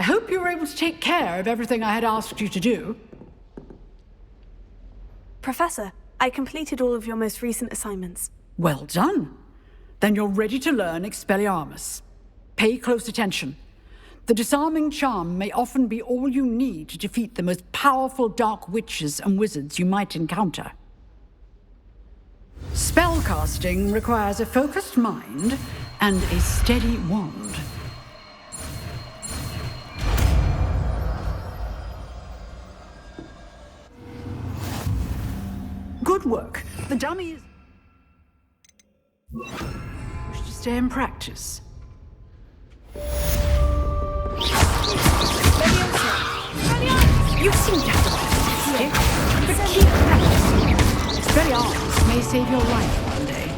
I hope you were able to take care of everything I had asked you to do. Professor, I completed all of your most recent assignments. Well done. Then you're ready to learn Expelliarmus. Pay close attention. The disarming charm may often be all you need to defeat the most powerful dark witches and wizards you might encounter. Spellcasting requires a focused mind and a steady wand. Good work. The dummy is... Wish to stay in practice. You seem to have the best, but keep practicing. Expelliarmus may save your life one day.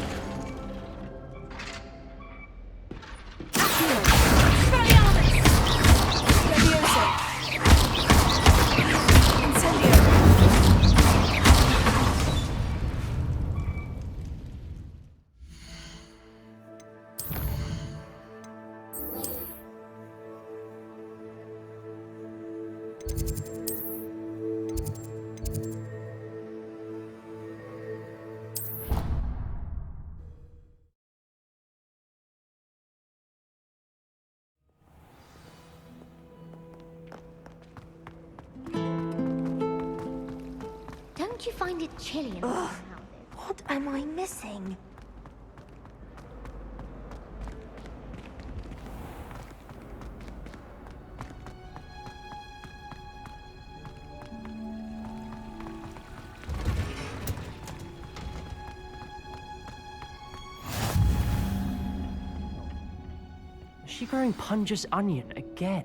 Don't you find it chilly in the house? What am I missing? Is she growing Punja's onion again?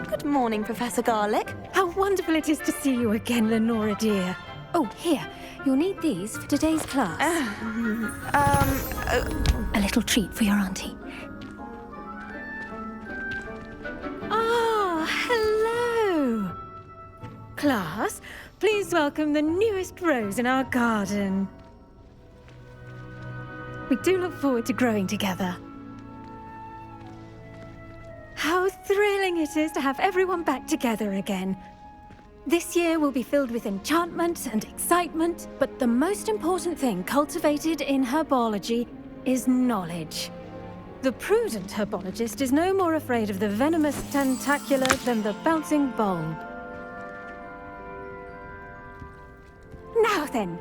Good morning, Professor Garlic. How wonderful it is to see you again, Lenora dear. Oh, here. You'll need these for today's class. A little treat for your auntie. Ah, hello. Class, please welcome the newest rose in our garden. We do look forward to growing together. How thrilling it is to have everyone back together again. This year will be filled with enchantment and excitement, but the most important thing cultivated in herbology is knowledge. The prudent herbologist is no more afraid of the venomous tentacula than the bouncing bulb. Now then,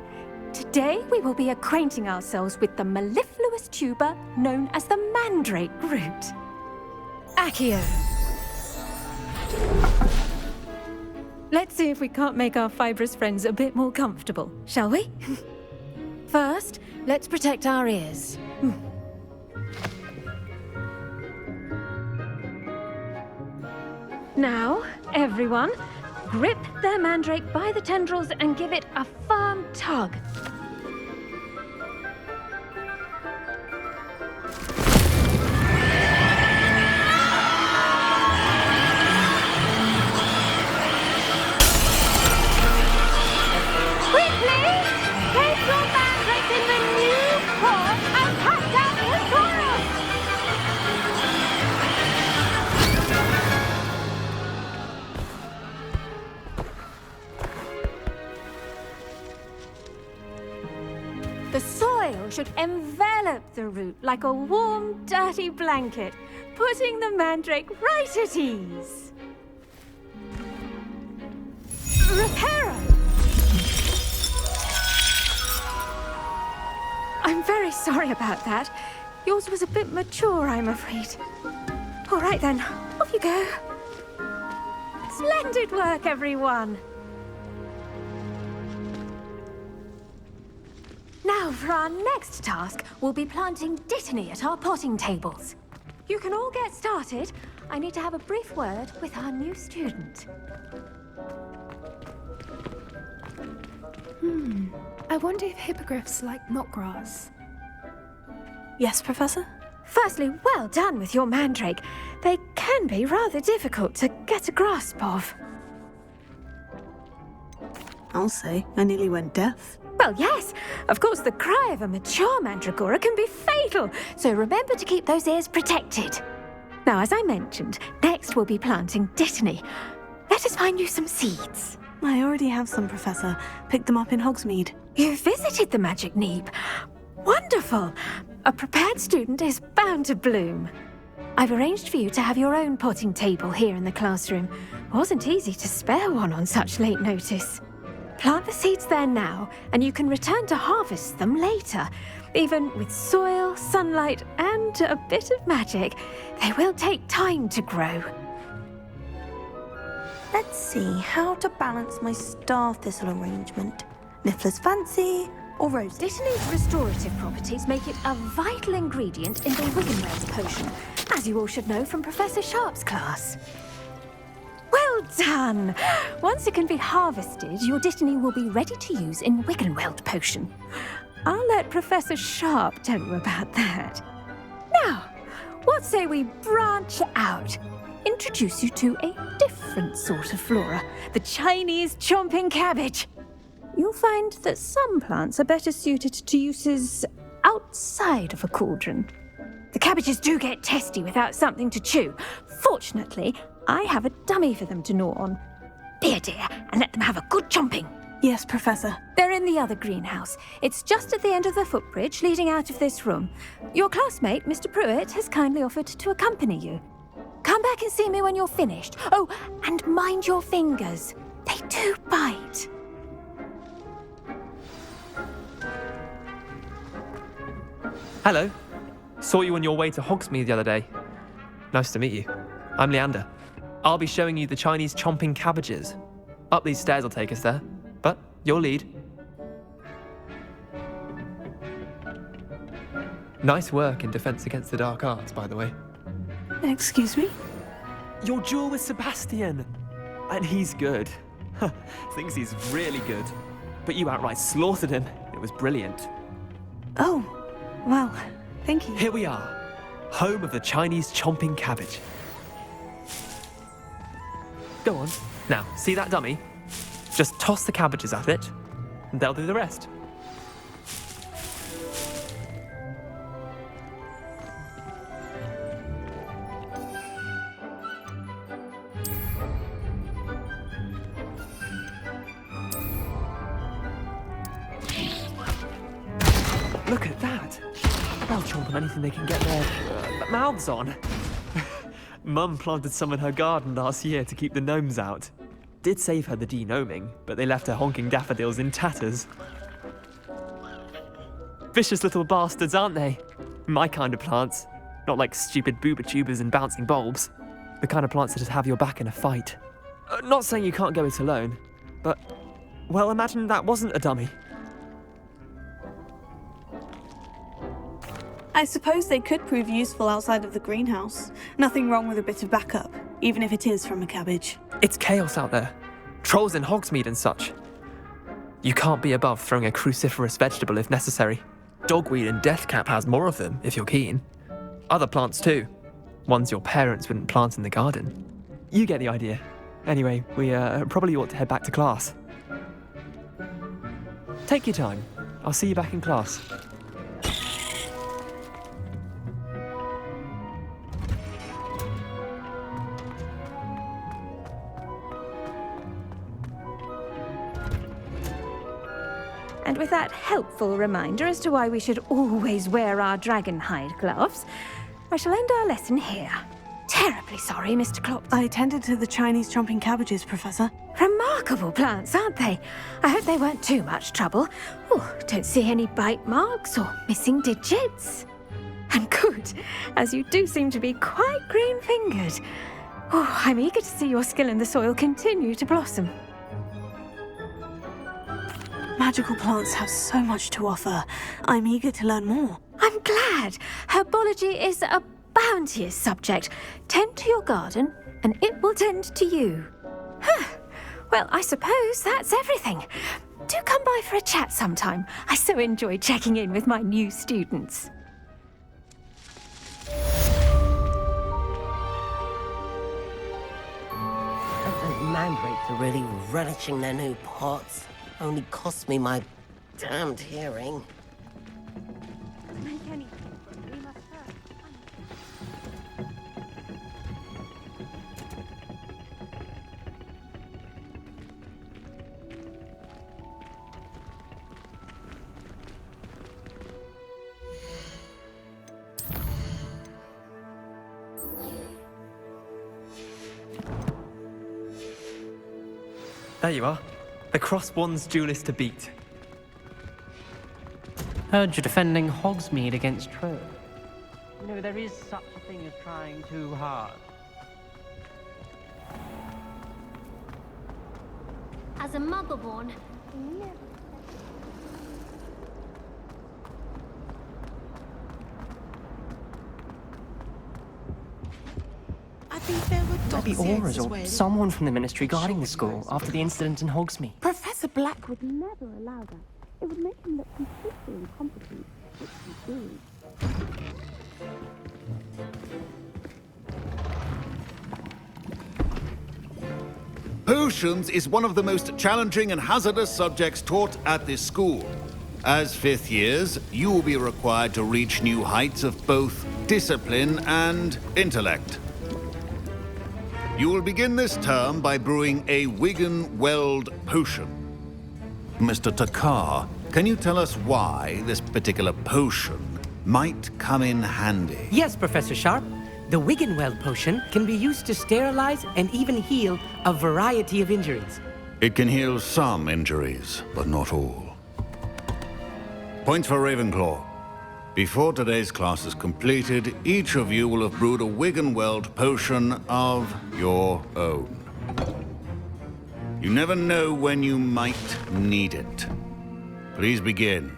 today we will be acquainting ourselves with the mellifluous tuber known as the mandrake root. Accio. Let's see if we can't make our fibrous friends a bit more comfortable, shall we? First, let's protect our ears. Now, everyone, grip their mandrake by the tendrils and give it a firm tug. The soil should envelop the root like a warm, dirty blanket, putting the mandrake right at ease. Reparo! I'm very sorry about that. Yours was a bit mature, I'm afraid. All right then, off you go. Splendid work, everyone! Now, for our next task, we'll be planting dittany at our potting tables. You can all get started. I need to have a brief word with our new student. I wonder if hippogriffs like knotgrass. Yes, Professor? Firstly, well done with your mandrake. They can be rather difficult to get a grasp of. I'll say, I nearly went deaf. Well, yes. Of course, the cry of a mature mandragora can be fatal, so remember to keep those ears protected. Now, as I mentioned, next we'll be planting dittany. Let us find you some seeds. I already have some, Professor. Picked them up in Hogsmeade. You visited the Magic Neep. Wonderful. A prepared student is bound to bloom. I've arranged for you to have your own potting table here in the classroom. Wasn't easy to spare one on such late notice. Plant the seeds there now, and you can return to harvest them later. Even with soil, sunlight, and a bit of magic, they will take time to grow. Let's see how to balance my star thistle arrangement. Niffler's fancy or rose? Dittany's restorative properties make it a vital ingredient in the Wiggenweld potion, as you all should know from Professor Sharp's class. Well done! Once it can be harvested, your dittany will be ready to use in Wiggenweld potion. I'll let Professor Sharp tell you about that. Now, what say we branch out? Introduce you to a different sort of flora, the Chinese chomping cabbage. You'll find that some plants are better suited to uses outside of a cauldron. The cabbages do get testy without something to chew. Fortunately, I have a dummy for them to gnaw on. Be a dear and let them have a good chomping. Yes, Professor. They're in the other greenhouse. It's just at the end of the footbridge leading out of this room. Your classmate, Mr. Pruitt, has kindly offered to accompany you. Come back and see me when you're finished. Oh, and mind your fingers. They do bite. Hello. Saw you on your way to Hogsmeade the other day. Nice to meet you. I'm Leander. I'll be showing you the Chinese chomping cabbages. Up these stairs will take us there, but you'll lead. Nice work in Defense Against the Dark Arts, by the way. Excuse me? Your duel with Sebastian! And he's good. Thinks he's really good. But you outright slaughtered him. It was brilliant. Oh, well, thank you. Here we are, home of the Chinese chomping cabbage. Go on. Now, see that dummy? Just toss the cabbages at it, and they'll do the rest. Look at that! They'll chomp on anything they can get their mouths on. Mum planted some in her garden last year to keep the gnomes out. Did save her the de-gnoming, but they left her honking daffodils in tatters. Vicious little bastards, aren't they? My kind of plants. Not like stupid booba tubers and bouncing bulbs. The kind of plants that just have your back in a fight. Not saying you can't go it alone, but, well, imagine that wasn't a dummy. I suppose they could prove useful outside of the greenhouse. Nothing wrong with a bit of backup, even if it is from a cabbage. It's chaos out there. Trolls in Hogsmeade and such. You can't be above throwing a cruciferous vegetable if necessary. Dogweed and deathcap has more of them, if you're keen. Other plants too. Ones your parents wouldn't plant in the garden. You get the idea. Anyway, we probably ought to head back to class. Take your time. I'll see you back in class. And with that helpful reminder as to why we should always wear our dragon hide gloves, I shall end our lesson here. Terribly sorry, Mr. Klopp. I tended to the Chinese chomping cabbages, Professor. Remarkable plants, aren't they? I hope they weren't too much trouble. Oh, don't see any bite marks or missing digits. And good, as you do seem to be quite green-fingered. Oh, I'm eager to see your skill in the soil continue to blossom. Magical plants have so much to offer. I'm eager to learn more. I'm glad. Herbology is a bounteous subject. Tend to your garden, and it will tend to you. Well, I suppose that's everything. Do come by for a chat sometime. I so enjoy checking in with my new students. The mandrakes are really relishing their new pots. Only cost me my Damned hearing. There you are. The Crosswands duelist to beat. Heard you're defending Hogsmeade against Trove. You know, there is such a thing as trying too hard. As a Muggle-born, I think there were Maybe Auras or someone from the Ministry guarding the school after the incident in Hogsmeade. Professor Black would never allow that. It would make him look completely incompetent, which he did. Potions is one of the most challenging and hazardous subjects taught at this school. As fifth years, you will be required to reach new heights of both discipline and intellect. You will begin this term by brewing a Wigan-Weld potion. Mr. Takar, can you tell us why this particular potion might come in handy? Yes, Professor Sharp. The Wigan-Weld potion can be used to sterilize and even heal a variety of injuries. It can heal some injuries, but not all. Points for Ravenclaw. Before today's class is completed, each of you will have brewed a Wigan-Weld potion of your own. You never know when you might need it. Please begin.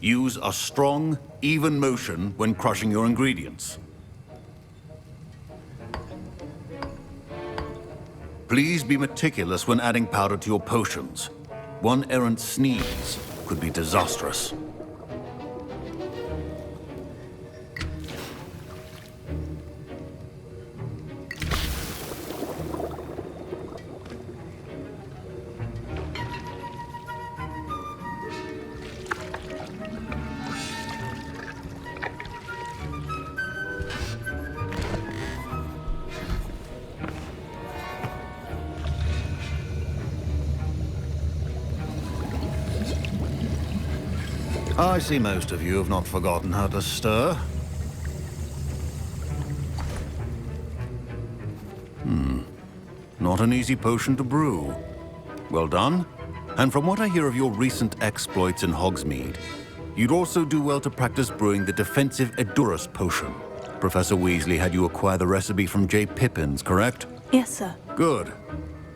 Use a strong, even motion when crushing your ingredients. Please be meticulous when adding powder to your potions. One errant sneeze could be disastrous. I see most of you have not forgotten how to stir. Not an easy potion to brew. Well done. And from what I hear of your recent exploits in Hogsmeade, you'd also do well to practice brewing the defensive Edurus potion. Professor Weasley had you acquire the recipe from J. Pippins, correct? Yes, sir. Good.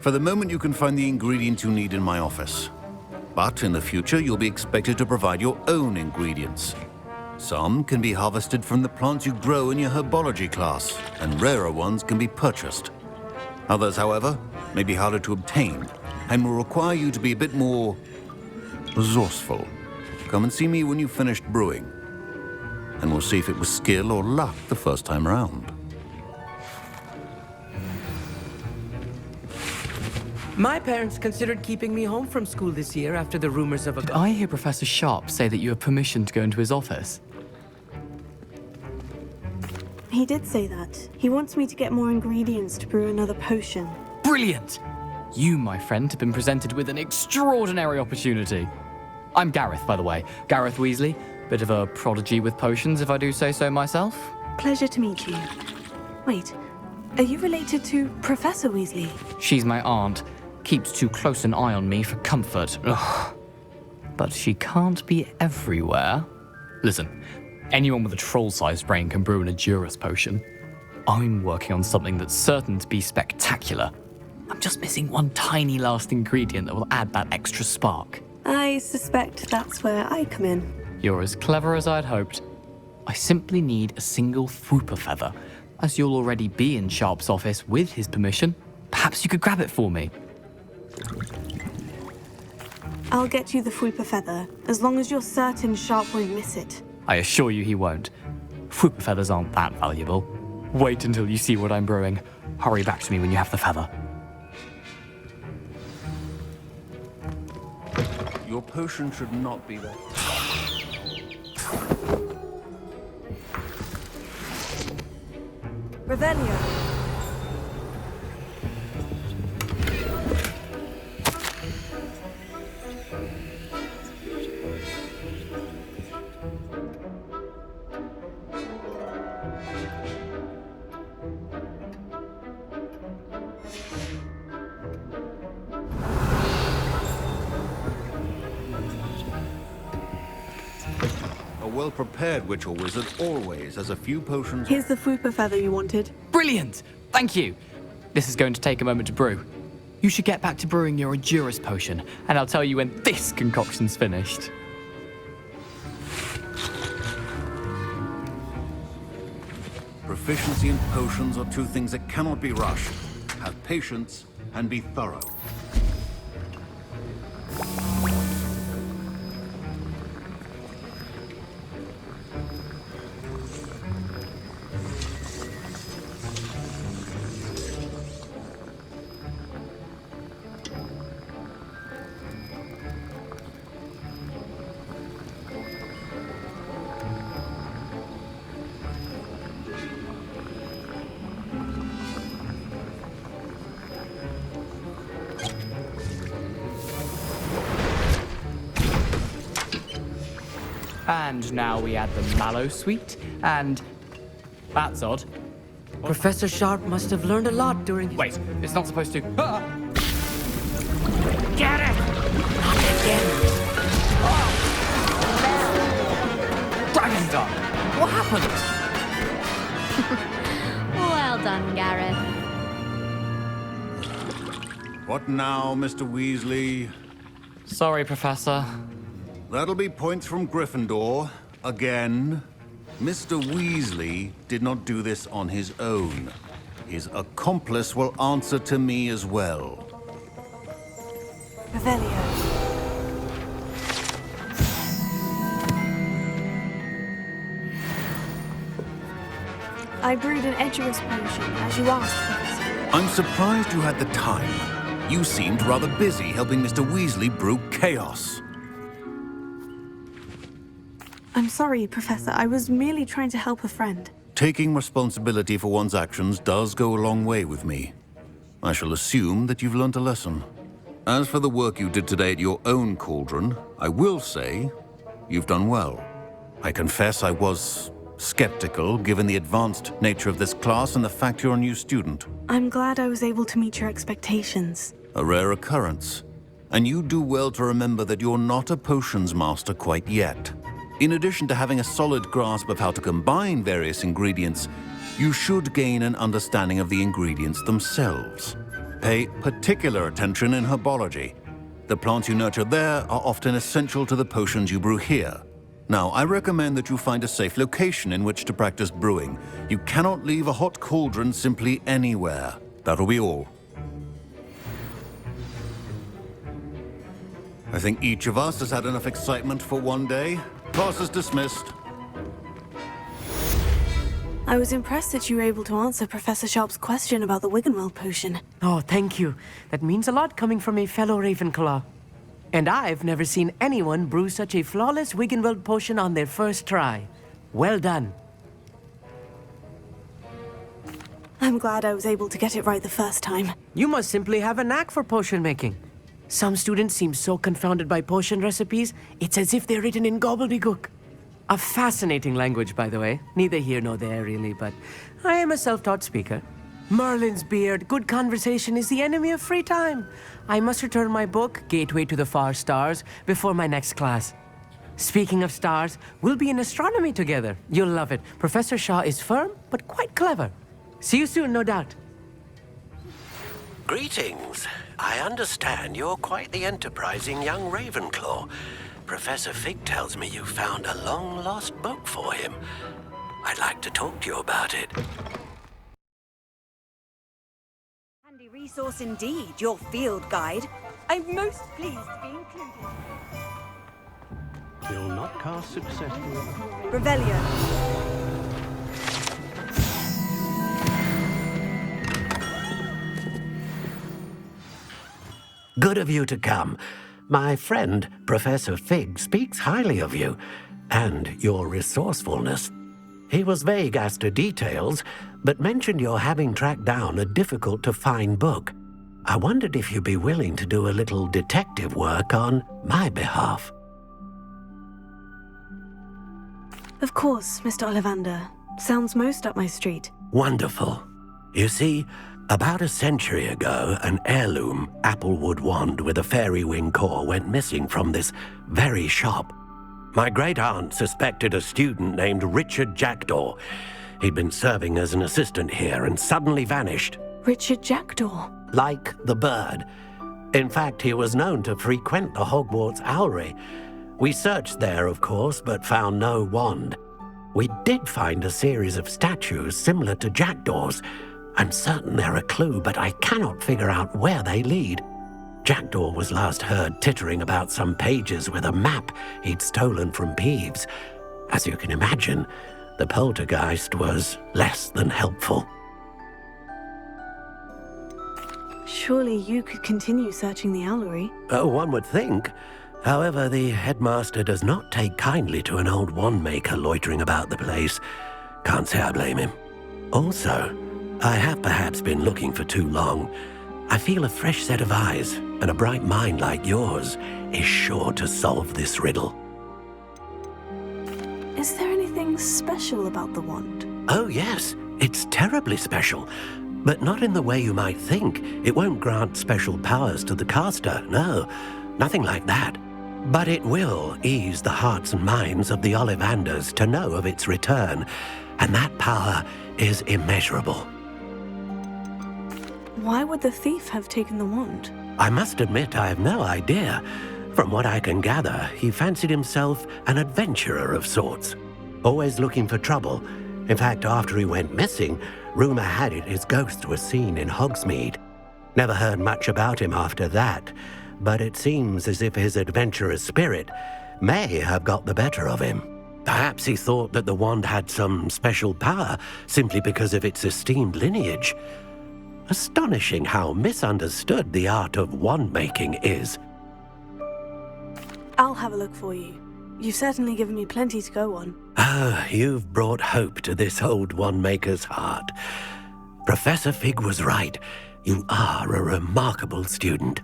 For the moment, you can find the ingredients you need in my office. But in the future, you'll be expected to provide your own ingredients. Some can be harvested from the plants you grow in your herbology class, and rarer ones can be purchased. Others, however, may be harder to obtain, and will require you to be a bit more resourceful. Come and see me when you've finished brewing, and we'll see if it was skill or luck the first time round. My parents considered keeping me home from school this year after the rumors of a... Did I hear Professor Sharp say that you have permission to go into his office? He did say that. He wants me to get more ingredients to brew another potion. Brilliant! You, my friend, have been presented with an extraordinary opportunity. I'm Gareth, by the way. Gareth Weasley. Bit of a prodigy with potions, if I do say so myself. Pleasure to meet you. Wait, are you related to Professor Weasley? She's my aunt. Keeps too close an eye on me for comfort. Ugh. But she can't be everywhere. Listen, anyone with a troll-sized brain can brew an Edurus potion. I'm working on something that's certain to be spectacular. I'm just missing one tiny last ingredient that will add that extra spark. I suspect that's where I come in. You're as clever as I'd hoped. I simply need a single Fwooper feather. As you'll already be in Sharp's office with his permission, perhaps you could grab it for me. I'll get you the Fwooper feather, as long as you're certain Sharp won't miss it. I assure you he won't. Fruit feathers aren't that valuable. Wait until you see what I'm brewing. Hurry back to me when you have the feather. Your potion should not be there. Revelio. A well-prepared witch or wizard always has a few potions. Here's the Fupa feather you wanted. Brilliant! Thank you! This is going to take a moment to brew. You should get back to brewing your Endurus potion, and I'll tell you when this concoction's finished. Proficiency in potions are two things that cannot be rushed. Have patience and be thorough. And now we add the mallow sweet, and... That's odd. Professor Sharp must have learned a lot during his... Wait, it's not supposed to... Ah! Get it! Not again! Dragon's Dark! What happened? Well done, Gareth. What now, Mr. Weasley? Sorry, Professor. That'll be points from Gryffindor. Again. Mr. Weasley did not do this on his own. His accomplice will answer to me as well. Revelio. I brewed an Edgerus potion, as you asked, Professor. I'm surprised you had the time. You seemed rather busy helping Mr. Weasley brew chaos. I'm sorry, Professor. I was merely trying to help a friend. Taking responsibility for one's actions does go a long way with me. I shall assume that you've learnt a lesson. As for the work you did today at your own cauldron, I will say you've done well. I confess I was skeptical, given the advanced nature of this class and the fact you're a new student. I'm glad I was able to meet your expectations. A rare occurrence. And you do well to remember that you're not a potions master quite yet. In addition to having a solid grasp of how to combine various ingredients, you should gain an understanding of the ingredients themselves. Pay particular attention in herbology. The plants you nurture there are often essential to the potions you brew here. Now, I recommend that you find a safe location in which to practice brewing. You cannot leave a hot cauldron simply anywhere. That'll be all. I think each of us has had enough excitement for one day. Class is dismissed. I was impressed that you were able to answer Professor Sharp's question about the Wiggenweld potion. Oh, thank you. That means a lot coming from a fellow Ravenclaw. And I've never seen anyone brew such a flawless Wiggenweld potion on their first try. Well done. I'm glad I was able to get it right the first time. You must simply have a knack for potion making. Some students seem so confounded by potion recipes, it's as if they're written in gobbledygook. A fascinating language, by the way. Neither here nor there, really, but I am a self-taught speaker. Merlin's beard, good conversation is the enemy of free time. I must return my book, Gateway to the Far Stars, before my next class. Speaking of stars, we'll be in astronomy together. You'll love it. Professor Shaw is firm, but quite clever. See you soon, no doubt. Greetings. I understand you're quite the enterprising young Ravenclaw. Professor Fig tells me you found a long-lost book for him. I'd like to talk to you about it. Handy resource indeed, your field guide. I'm most pleased to be included. You'll not cast successfully. Revelio. Good of you to come. My friend, Professor Fig, speaks highly of you and your resourcefulness. He was vague as to details, but mentioned your having tracked down a difficult-to-find book. I wondered if you'd be willing to do a little detective work on my behalf. Of course, Mr. Ollivander. Sounds most up my street. Wonderful. You see, about a century ago, an heirloom applewood wand with a fairy wing core went missing from this very shop. My great-aunt suspected a student named Richard Jackdaw. He'd been serving as an assistant here and suddenly vanished. Richard Jackdaw? Like the bird. In fact, he was known to frequent the Hogwarts Owlery. We searched there, of course, but found no wand. We did find a series of statues similar to Jackdaw's. I'm certain they're a clue, but I cannot figure out where they lead. Jackdaw was last heard tittering about some pages with a map he'd stolen from Peeves. As you can imagine, the poltergeist was less than helpful. Surely you could continue searching the Owlery. Oh, one would think. However, the headmaster does not take kindly to an old wand-maker loitering about the place. Can't say I blame him. Also, I have perhaps been looking for too long. I feel a fresh set of eyes and a bright mind like yours is sure to solve this riddle. Is there anything special about the wand? Oh, yes. It's terribly special. But not in the way you might think. It won't grant special powers to the caster, no. Nothing like that. But it will ease the hearts and minds of the Ollivanders to know of its return, and that power is immeasurable. Why would the thief have taken the wand? I must admit I have no idea. From what I can gather, he fancied himself an adventurer of sorts, always looking for trouble. In fact, after he went missing, rumor had it his ghost was seen in Hogsmeade. Never heard much about him after that, but it seems as if his adventurous spirit may have got the better of him. Perhaps he thought that the wand had some special power simply because of its esteemed lineage. Astonishing how misunderstood the art of wand-making is. I'll have a look for you. You've certainly given me plenty to go on. Ah, you've brought hope to this old wand-maker's heart. Professor Fig was right. You are a remarkable student.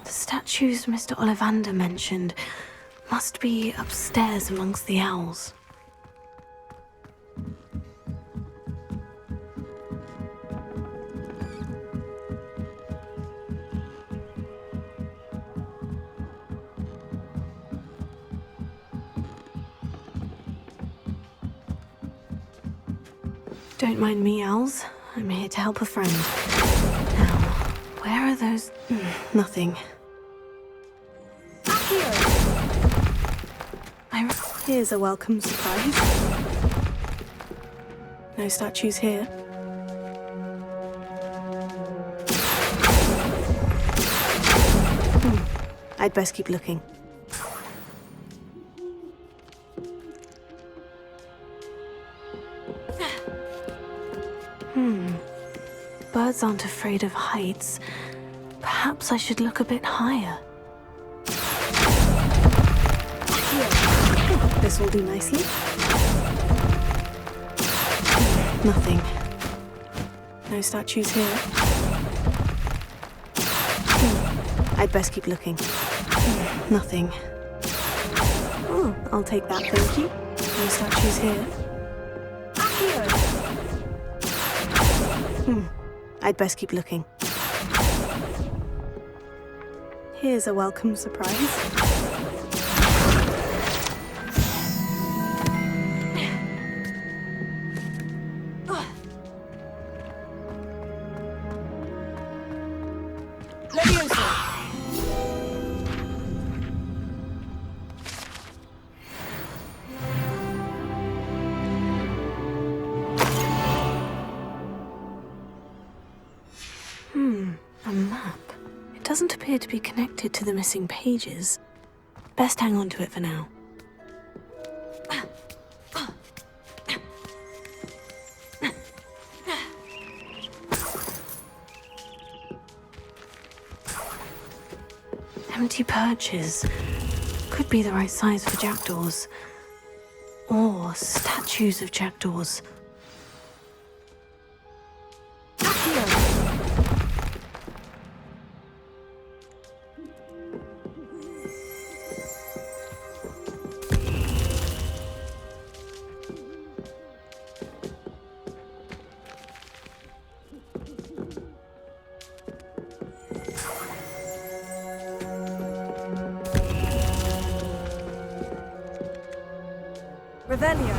Statues Mr. Ollivander mentioned must be upstairs amongst the owls. Don't mind me, owls. I'm here to help a friend. Now, where are those? Nothing. Here's a welcome surprise. No statues here. I'd best keep looking. Birds aren't afraid of heights. Perhaps I should look a bit higher. This will do nicely. Nothing. No statues here. I'd best keep looking. Nothing. Oh, I'll take that, thank you. No statues here. I'd best keep looking. Here's a welcome surprise. A map. It doesn't appear to be connected to the missing pages. Best hang on to it for now. Empty perches. Could be the right size for jackdaws. Or statues of jackdaws. Revelio.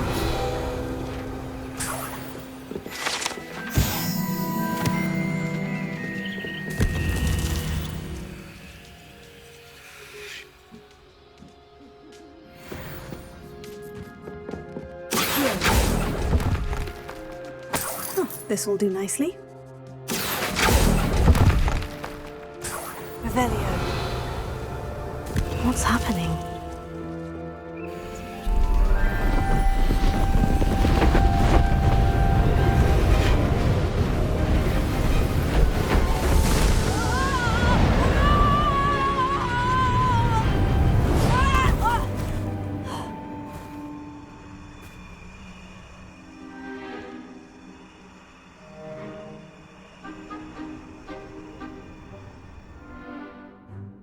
This will do nicely. Revelio. What's happening?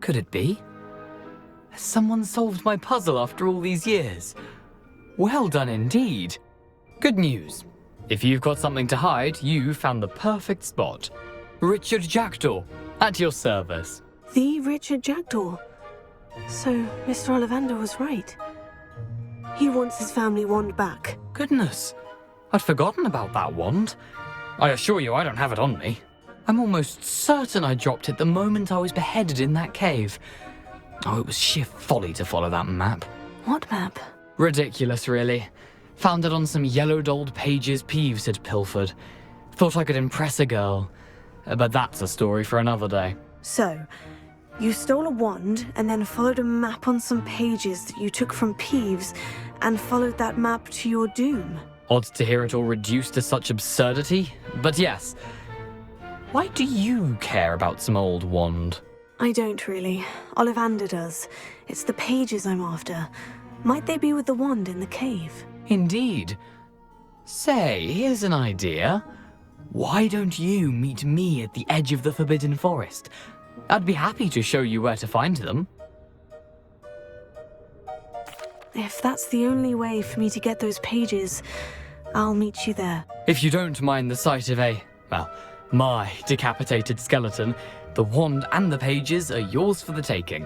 Could it be? Has someone solved my puzzle after all these years? Well done indeed. Good news. If you've got something to hide, you found the perfect spot. Richard Jackdaw, at your service. The Richard Jackdaw. So, Mr. Ollivander was right. He wants his family wand back. Goodness, I'd forgotten about that wand. I assure you I don't have it on me. I'm almost certain I dropped it the moment I was beheaded in that cave. Oh, it was sheer folly to follow that map. What map? Ridiculous, really. Found it on some yellowed old pages Peeves had pilfered. Thought I could impress a girl. But that's a story for another day. So, you stole a wand and then followed a map on some pages that you took from Peeves and followed that map to your doom. Odd to hear it all reduced to such absurdity, but yes. Why do you care about some old wand? I don't really. Ollivander does. It's the pages I'm after. Might they be with the wand in the cave? Indeed. Say, here's an idea. Why don't you meet me at the edge of the Forbidden Forest? I'd be happy to show you where to find them. If that's the only way for me to get those pages, I'll meet you there. If you don't mind the sight of my decapitated skeleton, the wand and the pages are yours for the taking.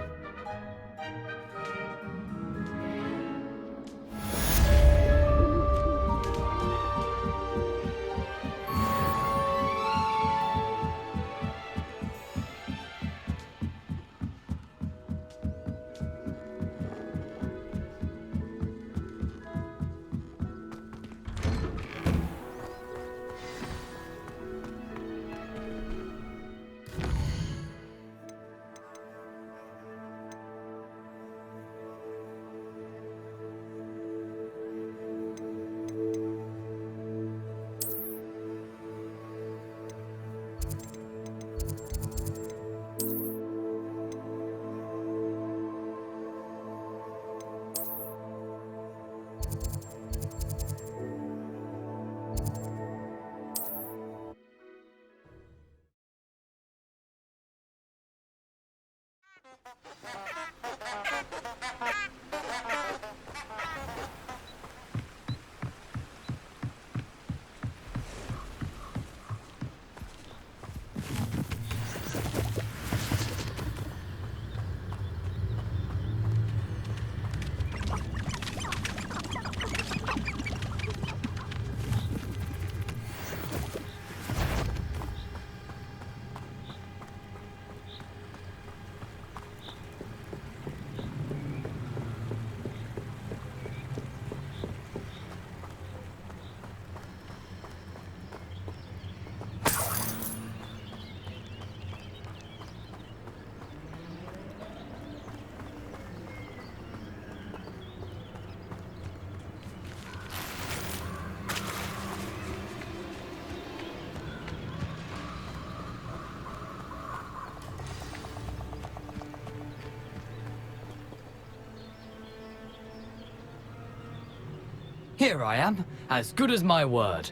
Here I am, as good as my word.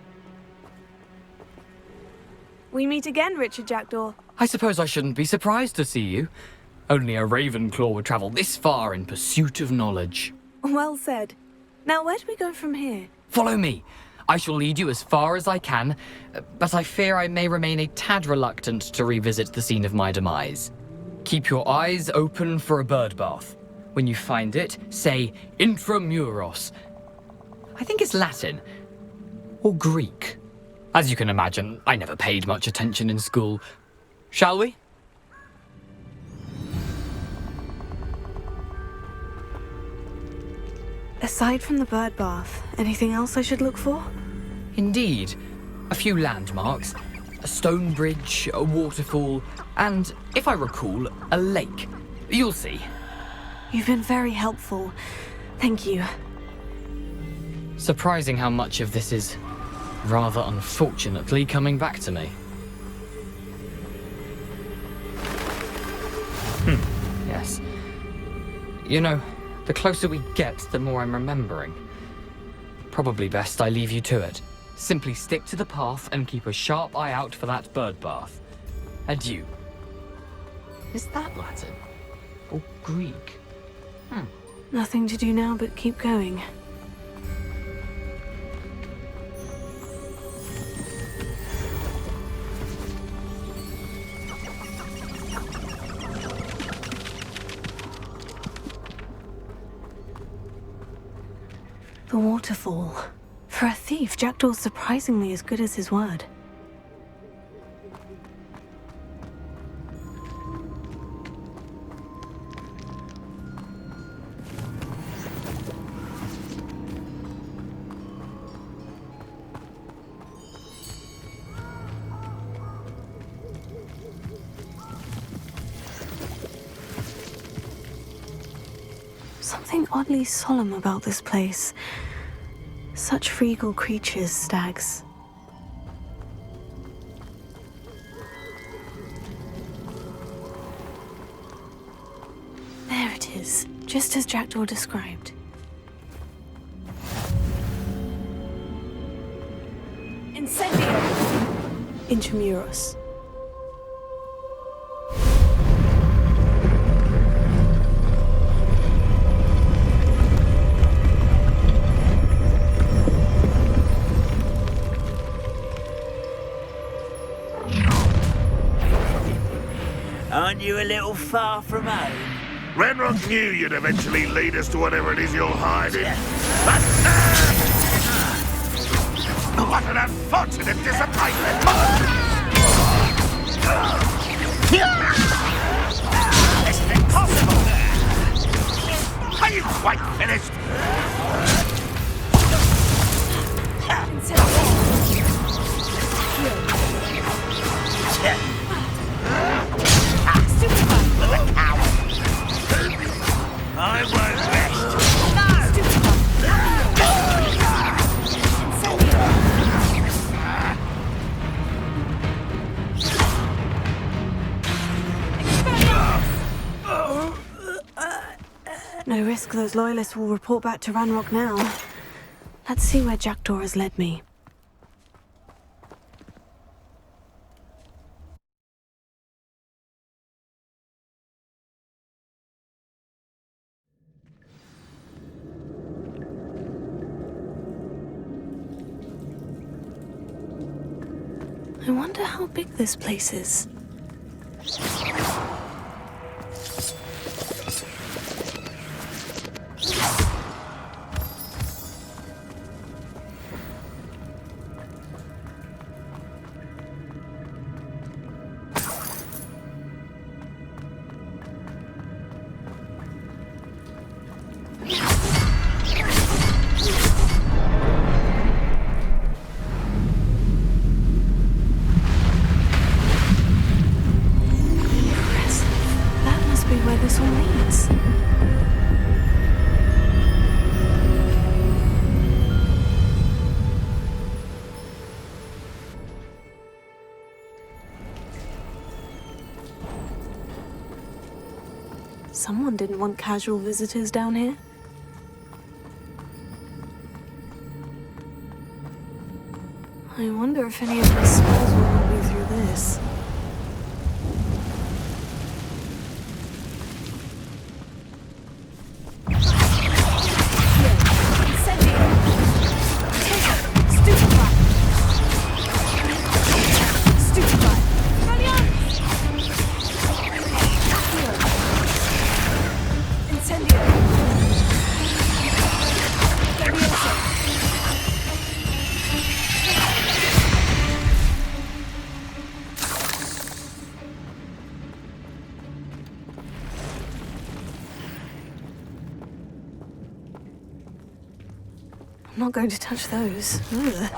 We meet again, Richard Jackdaw. I suppose I shouldn't be surprised to see you. Only a Ravenclaw would travel this far in pursuit of knowledge. Well said. Now, where do we go from here? Follow me. I shall lead you as far as I can, but I fear I may remain a tad reluctant to revisit the scene of my demise. Keep your eyes open for a bird bath. When you find it, say Intramuros. I think it's Latin. Or Greek. As you can imagine, I never paid much attention in school. Shall we? Aside from the bird bath, anything else I should look for? Indeed. A few landmarks. A stone bridge, a waterfall, and, if I recall, a lake. You'll see. You've been very helpful. Thank you. Surprising how much of this is, rather unfortunately, coming back to me. Yes. You know, the closer we get, the more I'm remembering. Probably best I leave you to it. Simply stick to the path and keep a sharp eye out for that bird bath. Adieu. Is that Latin? Or Greek? Nothing to do now but keep going. The waterfall. For a thief, Jackdaw's surprisingly as good as his word. Something oddly solemn about this place. Such regal creatures, stags. There it is, just as Jackdaw described. Incendio! Intramuros. Aren't you a little far from home? Ranrock knew you'd eventually lead us to whatever it is you're hiding. What an unfortunate disappointment! This is impossible! Are you quite finished? I won't rest. No risk those loyalists will report back to Ranrock now. Let's see where Jackdaw has led me. I wonder how big this place is. Someone didn't want casual visitors down here. I wonder if any of my spells will help me through this. I'm not going to touch those. Ugh.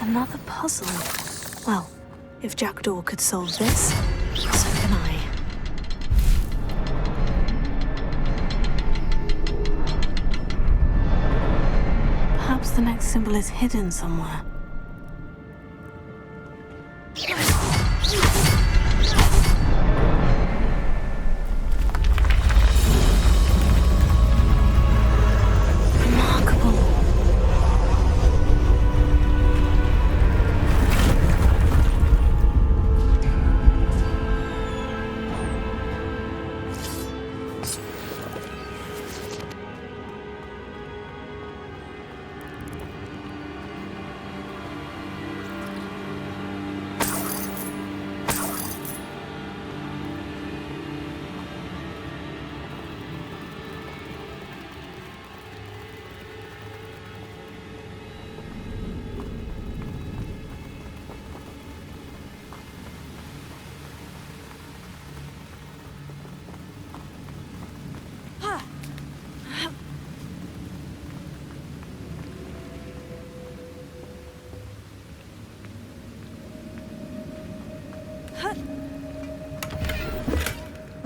Another puzzle. Well, if Jackdaw could solve this, so can I. Perhaps the next symbol is hidden somewhere.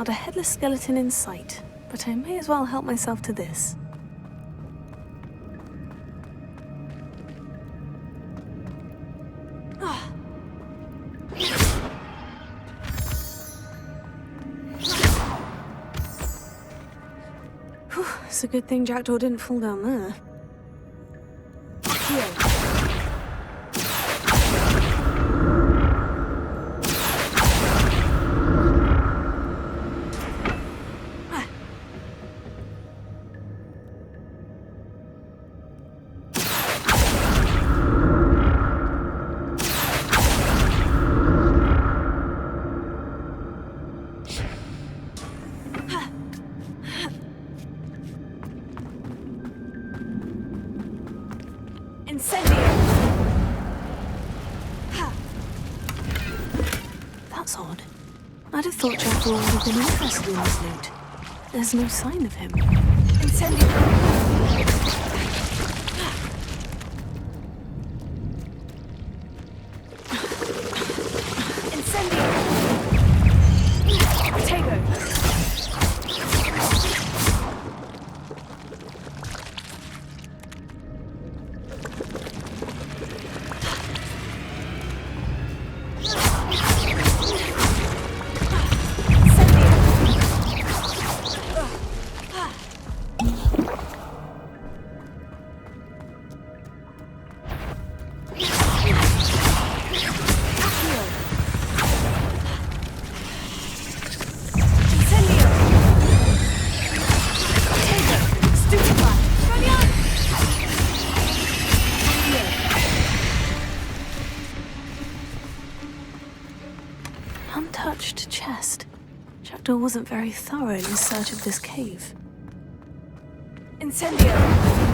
Not a headless skeleton in sight, but I may as well help myself to this. It's a good thing Jackdaw didn't fall down there. Here. That's odd. I'd have thought Jackdaw would have been interested in this loot. There's no sign of him. Untouched chest. Jackdaw wasn't very thorough in his search of this cave. Incendio!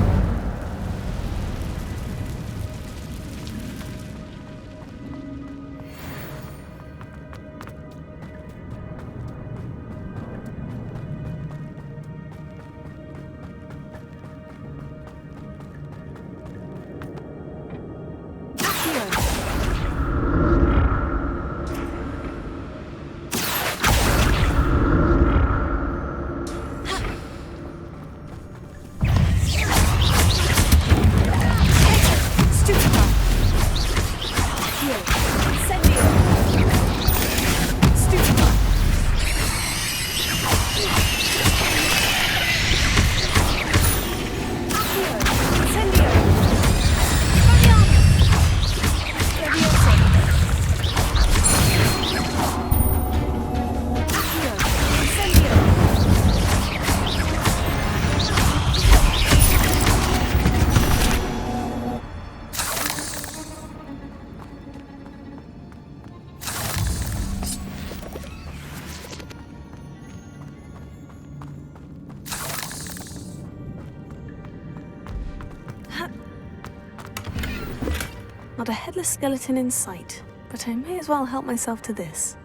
Not a headless skeleton in sight, but I may as well help myself to this.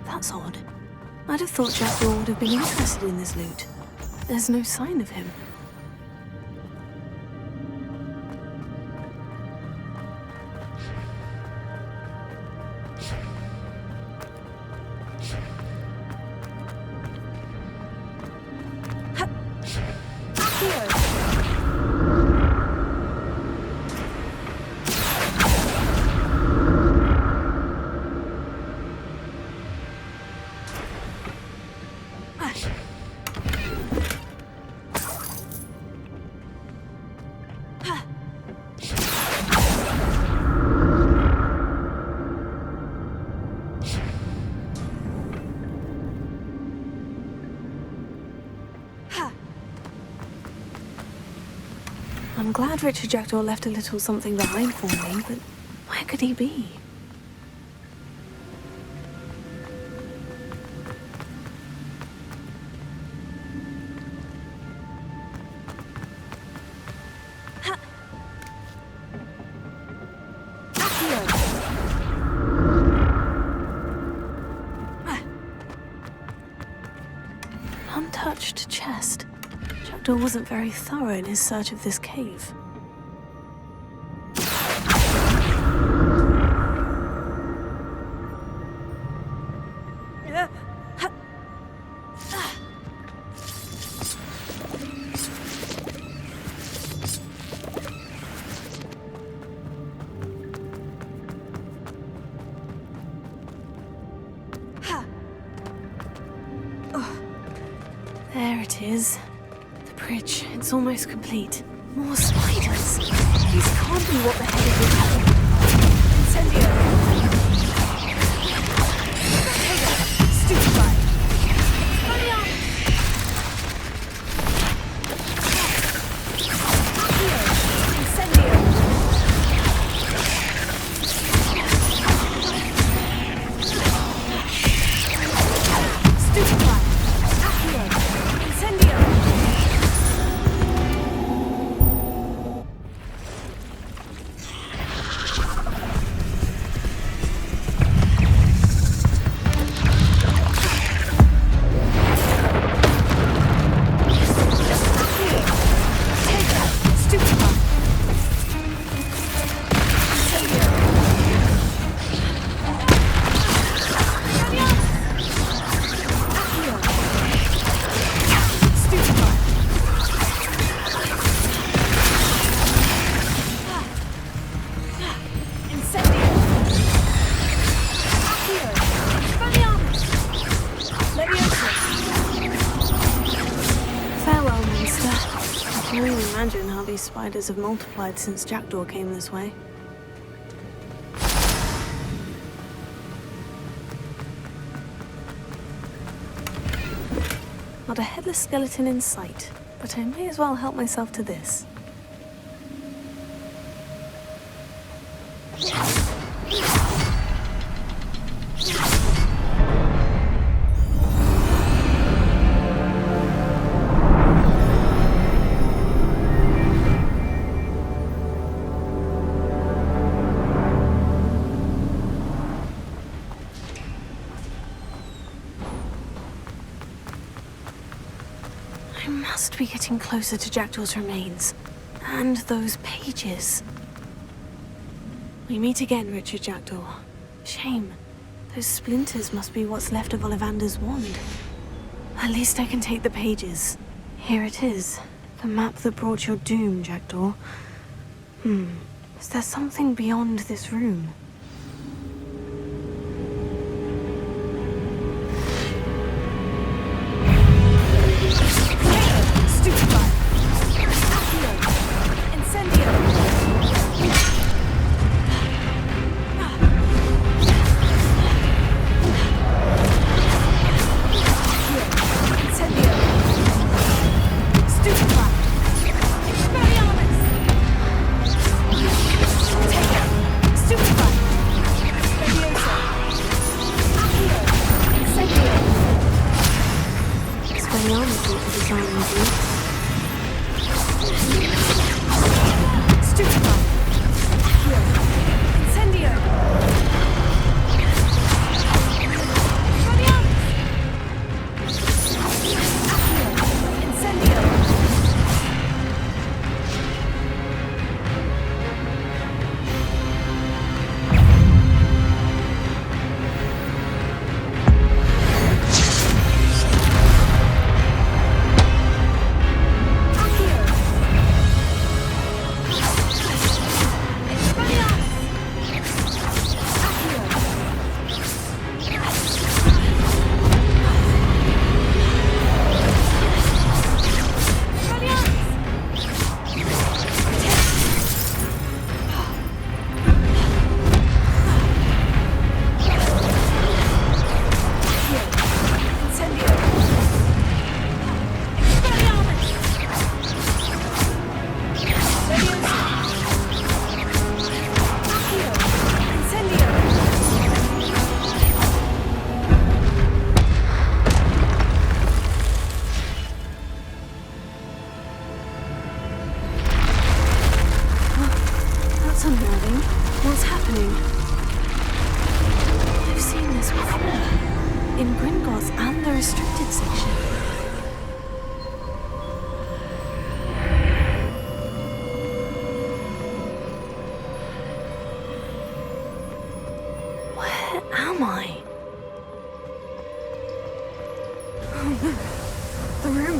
That's odd. I'd have thought Jackdaw would have been interested in this loot. There's no sign of him. I'm glad Richard Jackdaw left a little something behind for me, but where could he be? Untouched chest. Jackdaw wasn't very thorough in his search of this cave. There it is. The bridge. It's almost complete. More spiders. These can't be what the heck is happening. Incendio. Stupefy. Spiders have multiplied since Jackdaw came this way. Not a headless skeleton in sight, but I may as well help myself to this. I must be getting closer to Jackdaw's remains. And those pages. We meet again, Richard Jackdaw. Shame. Those splinters must be what's left of Ollivander's wand. At least I can take the pages. Here it is. The map that brought your doom, Jackdaw. Is there something beyond this room?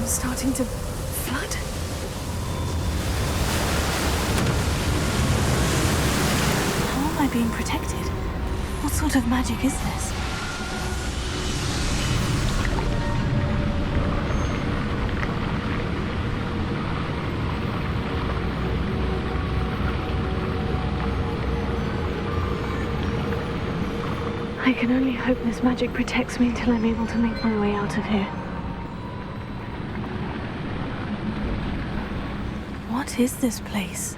Starting to flood. How am I being protected? What sort of magic is this? can only hope this magic protects me until I'm able to make my way out of here. What is this place?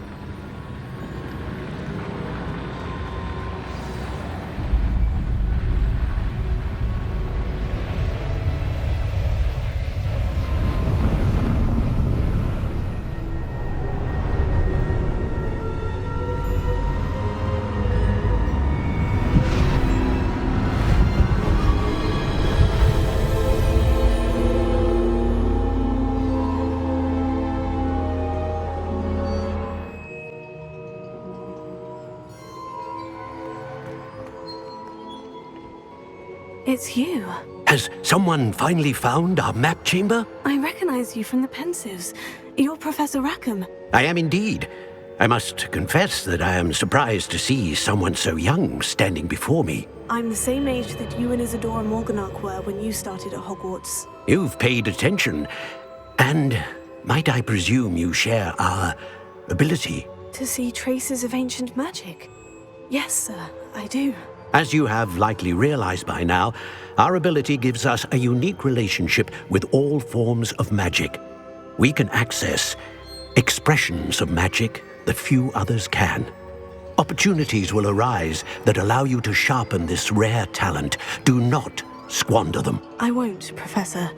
It's you. Has someone finally found our map chamber? I recognize you from the Pensives. You're Professor Rackham. I am indeed. I must confess that I am surprised to see someone so young standing before me. I'm the same age that you and Isadora Morganach were when you started at Hogwarts. You've paid attention, and might I presume you share our ability? To see traces of ancient magic? Yes, sir, I do. As you have likely realized by now, our ability gives us a unique relationship with all forms of magic. We can access expressions of magic that few others can. Opportunities will arise that allow you to sharpen this rare talent. Do not squander them. I won't, Professor.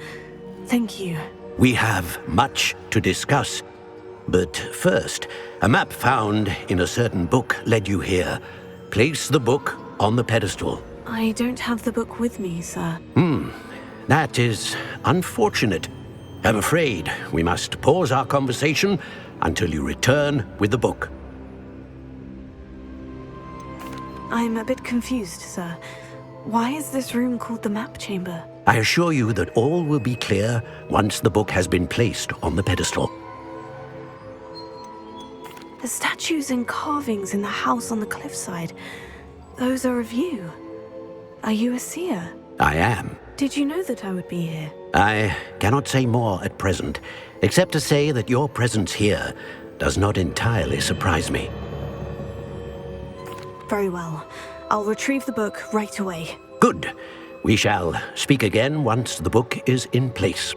Thank you. We have much to discuss. But first, a map found in a certain book led you here. Place the book on the pedestal. I don't have the book with me, sir. That is unfortunate. I'm afraid we must pause our conversation until you return with the book. I'm a bit confused, sir. Why is this room called the map chamber? I assure you that all will be clear once the book has been placed on the pedestal. The statues and carvings in the house on the cliffside, those are of you. Are you a seer? I am. Did you know that I would be here? I cannot say more at present, except to say that your presence here does not entirely surprise me. Very well. I'll retrieve the book right away. Good. We shall speak again once the book is in place.